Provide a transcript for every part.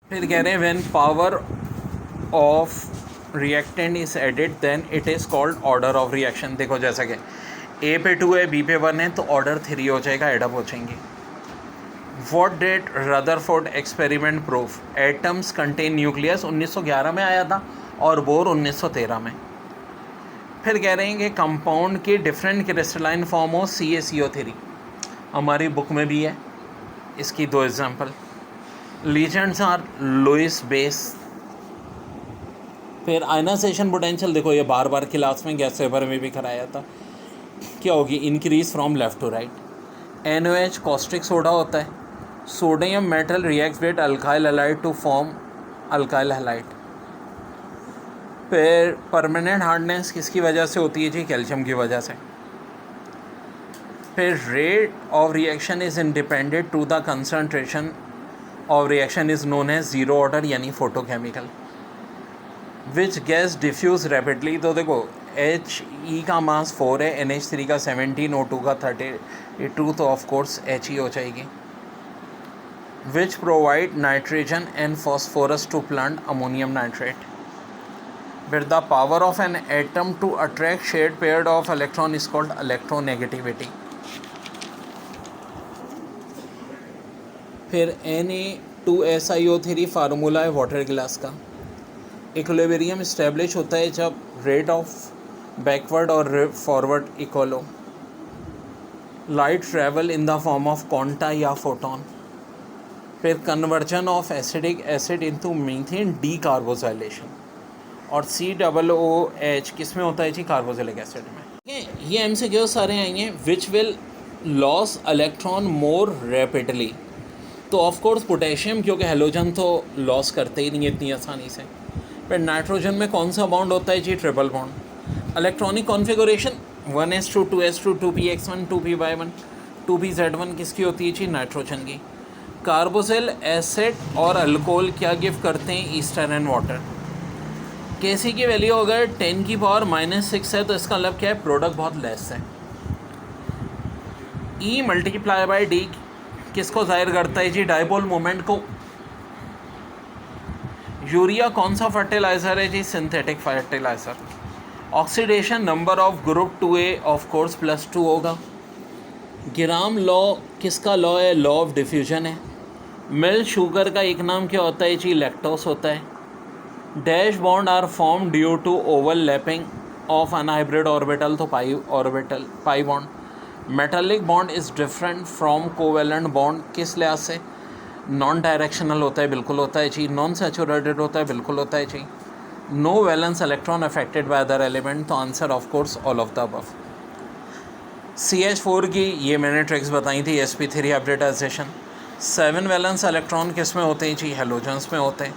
फिर कह रहे हैं when power of reactant is added then it is called order of reaction. देखो जैसा कि ए पे 2 है, बी पे 1 है, तो ऑर्डर 3 हो जाएगा, एडअप हो जाएंगे। What date Rutherford experiment proof atoms contain nucleus 1911 में आया था और बोर 1913 में। फिर कह रहे हैं कि कंपाउंड की डिफरेंट क्रिस्टलाइन फॉर्म हो CaCO3, हमारी बुक में भी है, इसकी 2 example. Ligands are Lewis bases. फिर आयनाइजेशन पोटेंशियल, देखो ये बार बार क्लास में गैस पेपर में भी कराया था, क्या होगी, increase from left to right. NaOH caustic soda होता है। Sodium metal reacts with alkyl halide to form alkyl halide. फिर परमानेंट हार्डनेस किसकी वजह से होती है जी, कैल्शियम की वजह से। फिर rate of reaction is independent to the concentration of reaction is known as zero order यानी photochemical. Which gas diffuse rapidly, तो देखो He का मास 4 है, NH3 का 17, O2 का 32, तो ऑफ कोर्स He हो जाएगी। Which provide nitrogen and phosphorus to plant ammonium nitrate. फिर the power of an atom to attract shared paired of electron is called electronegativity. फिर Na2SiO3 फार्मूला है वाटर ग्लास का। Equilibrium establish होता है जब rate of backward और forward equal हो। Light travel in the form of quanta या photon. फिर conversion of acidic acid into methane decarboxylation. और COOH किस में होता है जी, कार्बोक्सिलिक एसिड में। ये MCQ सारे आएंगे। Which will loss electron more rapidly, तो ऑफ कोर्स पोटेशियम, क्योंकि हेलोजन तो लॉस करते ही नहीं इतनी आसानी से। फिर नाइट्रोजन में कौन सा बॉन्ड होता है जी, triple bond. Electronic configuration 1s2 2s2 2px1 2py1 2pz1 किसकी होती है जी, नाइट्रोजन की। कार्बोक्सिल एसिड और अल्कोहल क्या गिव करते हैं, ईस्टर एंड वाटर। Kc की वैल्यू अगर 10⁻⁻6 है तो इसका मतलब क्या है, प्रोडक्ट बहुत लेस है। E मल्टीप्लाई बाई डी किसको जाहिर करता है जी, डाइपोल मोमेंट को। यूरिया कौन सा फर्टिलाइज़र है जी, synthetic fertiliser. Oxidation number of group 2A of course +2 होगा। ग्राम लॉ किसका लॉ है, लॉ ऑफ डिफ्यूजन है। मिल्क शुगर का एक नाम क्या होता है जी, लैक्टोस होता है। Dash bond are form due to overlapping of unhybrid orbital, तो pi bond. Metallic bond is different from covalent bond किस लिहाज से, नॉन डायरेक्शनल होता है, बिल्कुल होता है जी। नॉन सैचुरेटेड होता है, बिल्कुल होता है जी। No valence electron affected by other element, तो answer of course all of the above. CH4 की ये मैंने ट्रिक्स बताई थी, sp3 हाइब्रिडाइजेशन। 7 वैलेंस इलेक्ट्रॉन किस में होते हैं जी, हेलोजन्स में होते हैं।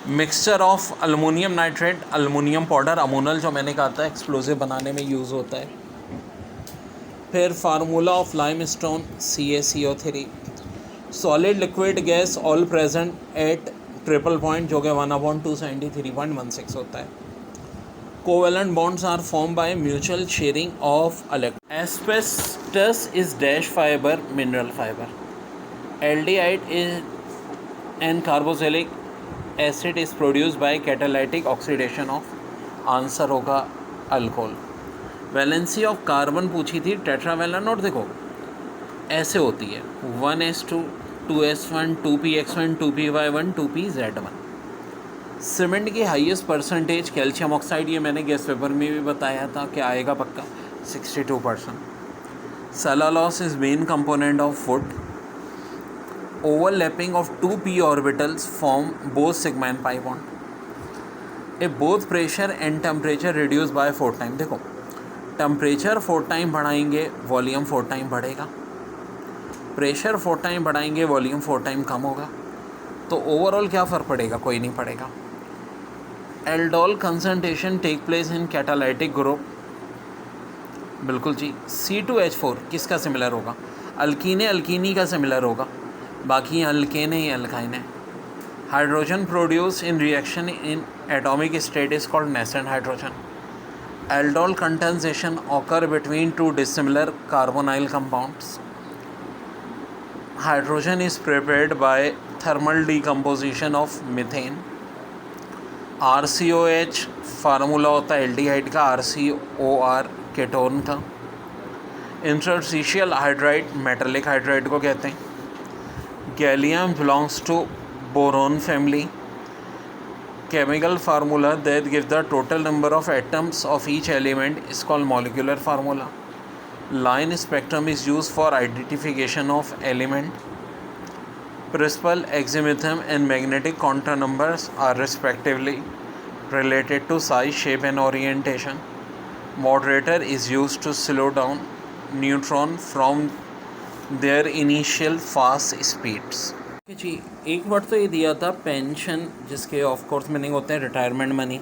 Mixture of aluminium nitrate, aluminium powder, ammonal जो मैंने कहा था एक्सप्लोजिव बनाने में यूज़ होता है। फिर formula of limestone CaCO3। Solid liquid gas all present at triple point जो कि 1/273.16 होता है। Covalent bonds are form by mutual sharing of electron. Asbestos is dash fibre, mineral fibre. Aldehyde is an carboxylic acid is produce by catalytic oxidation of, answer होगा alcohol. Valency of carbon पूछी थी, tetravalent, और देखो ऐसे होती है 1s2 2s1 2px1 2py1 2pz1। Cement की highest percentage calcium oxide, ये मैंने गैस पेपर में भी बताया था कि आएगा पक्का, 62%। Cellulose is main component of wood. Overlapping of 2p orbitals form both sigma and pi bond. A both pressure and temperature reduce by 4 time. देखो टेम्परेचर 4 टाइम बढ़ाएंगे, वॉल्यूम 4 टाइम बढ़ेगा। प्रेशर 4 टाइम बढ़ाएंगे, वॉल्यूम 4 टाइम कम होगा। तो overall क्या फ़र्क पड़ेगा, कोई नहीं पड़ेगा। Aldol concentration take place in catalytic group, बिल्कुल जी। C2H4 किसका सिमिलर होगा, अल्कीने अल्कीनी का सिमिलर होगा, बाकी अल्केन है, अल्काइन है। Hydrogen produce in reaction in atomic state is called nascent hydrogen. Aldol condensation occur between 2 dissimilar carbonyl compounds. Hydrogen is prepared by thermal decomposition of methane. RCOH formula होता है aldehyde का, RCOR ketone का। Interstitial hydride metallic hydride को कहते हैं। Gallium belongs to boron family. Chemical formula that give the total number of atoms of each element is called molecular formula. Line spectrum is use for identification of element. Principal azimuthum and magnetic contour numbers are respectively related to size, shape and orientation. Moderator is used to slow down neutron from their initial fast speeds. जी एक word तो ये दिया था pension, जिसके of course meaning होते हैं retirement money.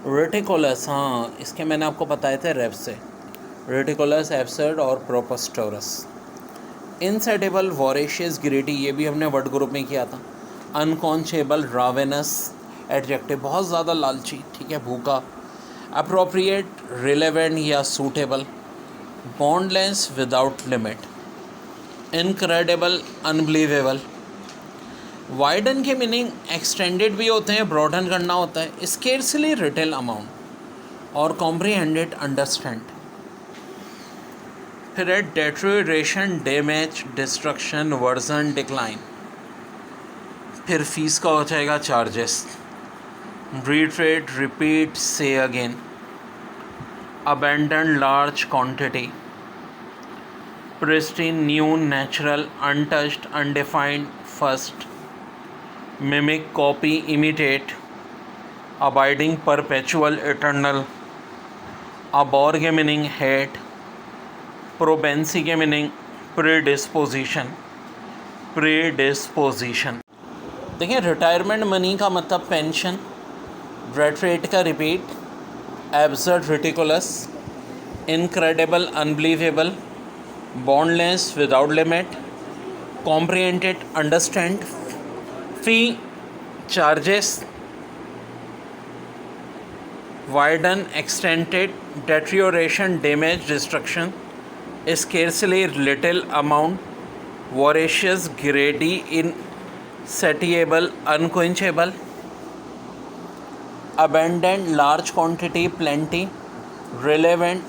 रेटिकुलस, हाँ इसके मैंने आपको बताए थे रेप से। रेटिकुलस, एब्सर्ड और प्रोपोस्टोरस। इनसेटेबल, वॉरेशियस, ग्रेडी, ये भी हमने वर्ड ग्रुप में किया था। अनकॉन्शेबल, रावेनस, एडजेक्टिव बहुत ज़्यादा लालची, ठीक है, भूखा। अप्रोप्रिएट, रिलेवेंट या suitable. Boundless, without limit. Incredible, unbelievable. Widen के मीनिंग एक्सटेंडेड भी होते हैं, ब्रॉडन करना होता है। स्केर्सली रिटेल अमाउंट और कॉम्प्रीहेंडेड, अंडरस्टैंड। फिर है deterioration, damage, destruction, version, decline. फिर फीस का हो जाएगा charges. Reiterate, repeat, say again. Abundance, large quantity. Pristine, new, natural, untouched, undefiled, first. Mimic, copy, imitate. Abiding, perpetual, eternal. Abhor के meaning hate. Propensity के meaning predisposition. देखिए retirement money का मतलब pension, reiterate का repeat, absurd, ridiculous, incredible, unbelievable, boundless, without limit, comprehended, understand, fee, charges, widen, extended, deterioration, damage, destruction, scarcely, little amount, voracious, greedy, insatiable, unquenchable, abundant, large quantity, plenty, relevant,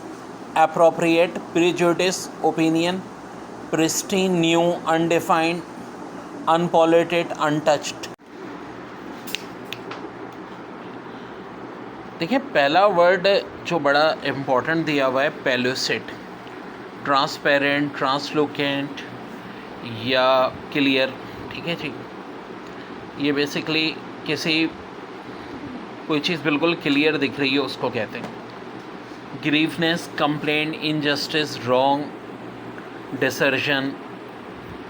appropriate, prejudice, opinion, pristine, new, undefined, unpolluted, untouched। देखिए पहला word जो बड़ा important दिया हुआ है पेल्यूसिड। Transparent, ट्रांसलूकेंट या clear, ठीक है जी। ये बेसिकली कोई चीज़ बिल्कुल क्लियर दिख रही है उसको कहते हैं। Grievance, complaint, injustice, wrong, dissension,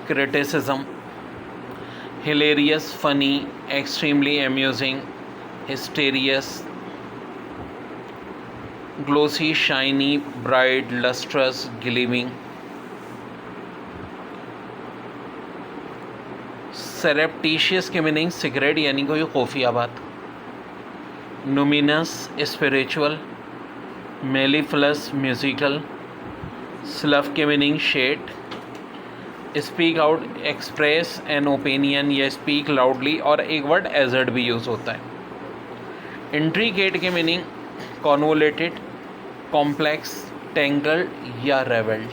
criticism. Hilarious, funny, extremely amusing, hysterical. Glossy, shiny, bright, lustrous, gleaming. Surreptitious के मीनिंग सिगरेट यानी कोई खुफिया बात। नुमिनस, स्पिरिचुअल। मेलीफलस, म्यूजिकल। स्लफ के meaning shed. Speak out, express an opinion या स्पीक लाउडली, और एक word एजर्ड भी यूज़ होता है। इंट्रीकेट के मीनिंग कॉन्वोलेटेड, कॉम्प्लेक्स, टेंगल्ड या रेवेल्ड।